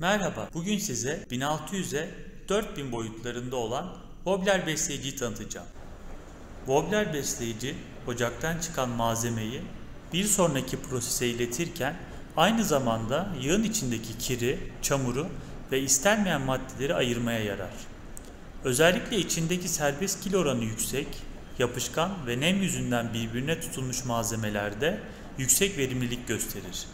Merhaba, bugün size 1600'e 4000 boyutlarında olan Wobbler besleyiciyi tanıtacağım. Wobbler besleyici, ocaktan çıkan malzemeyi bir sonraki prosese iletirken aynı zamanda yağın içindeki kiri, çamuru ve istenmeyen maddeleri ayırmaya yarar. Özellikle içindeki serbest kil oranı yüksek, yapışkan ve nem yüzünden birbirine tutulmuş malzemelerde yüksek verimlilik gösterir.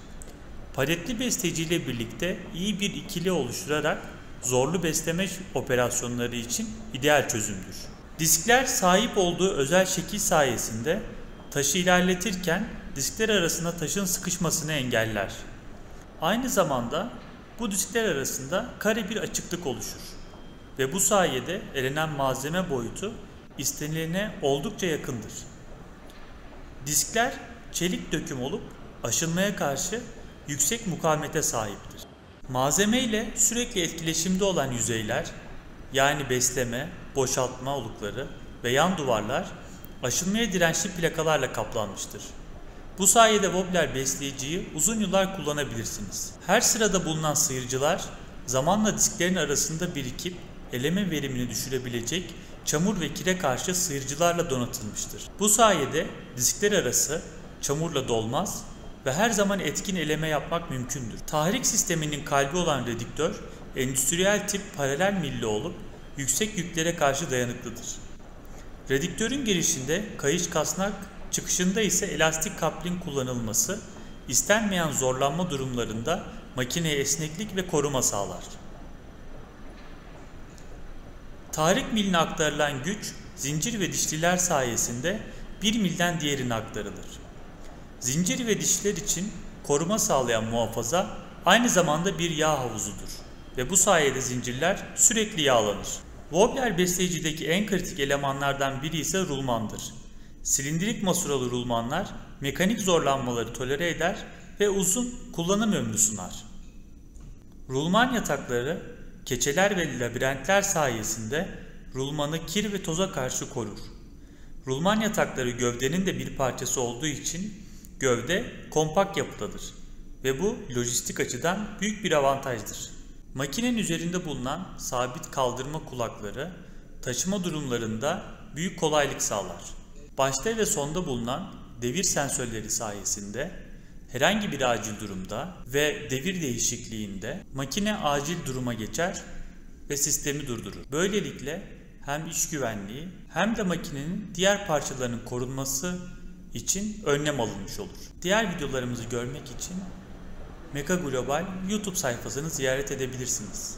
Paletli besleyici ile birlikte iyi bir ikili oluşturarak zorlu besleme operasyonları için ideal çözümdür. Diskler sahip olduğu özel şekil sayesinde taşı ilerletirken diskler arasında taşın sıkışmasını engeller. Aynı zamanda bu diskler arasında kare bir açıklık oluşur ve bu sayede elenen malzeme boyutu istenilene oldukça yakındır. Diskler çelik döküm olup aşınmaya karşı yüksek mukavemete sahiptir. Malzeme ile sürekli etkileşimde olan yüzeyler, yani besleme, boşaltma olukları ve yan duvarlar aşınmaya dirençli plakalarla kaplanmıştır. Bu sayede Wobbler besleyiciyi uzun yıllar kullanabilirsiniz. Her sırada bulunan sıyırıcılar zamanla disklerin arasında birikip eleme verimini düşürebilecek çamur ve kire karşı sıyırıcılarla donatılmıştır. Bu sayede diskler arası çamurla dolmaz ve her zaman etkin eleme yapmak mümkündür. Tahrik sisteminin kalbi olan redüktör, endüstriyel tip paralel milli olup yüksek yüklere karşı dayanıklıdır. Redüktörün girişinde kayış kasnak, çıkışında ise elastik kaplin kullanılması, istenmeyen zorlanma durumlarında makineye esneklik ve koruma sağlar. Tahrik miline aktarılan güç, zincir ve dişliler sayesinde bir milden diğerine aktarılır. Zincir ve dişler için koruma sağlayan muhafaza aynı zamanda bir yağ havuzudur ve bu sayede zincirler sürekli yağlanır. Wobbler besleyicideki en kritik elemanlardan biri ise rulmandır. Silindirik masuralı rulmanlar mekanik zorlanmaları tolere eder ve uzun kullanım ömrü sunar. Rulman yatakları, keçeler ve labirentler sayesinde rulmanı kir ve toza karşı korur. Rulman yatakları gövdenin de bir parçası olduğu için gövde kompakt yapıdadır ve bu lojistik açıdan büyük bir avantajdır. Makinenin üzerinde bulunan sabit kaldırma kulakları taşıma durumlarında büyük kolaylık sağlar. Başta ve sonda bulunan devir sensörleri sayesinde herhangi bir acil durumda ve devir değişikliğinde makine acil duruma geçer ve sistemi durdurur. Böylelikle hem iş güvenliği hem de makinenin diğer parçalarının korunması için önlem alınmış olur. Diğer videolarımızı görmek için Mega Global YouTube sayfasını ziyaret edebilirsiniz.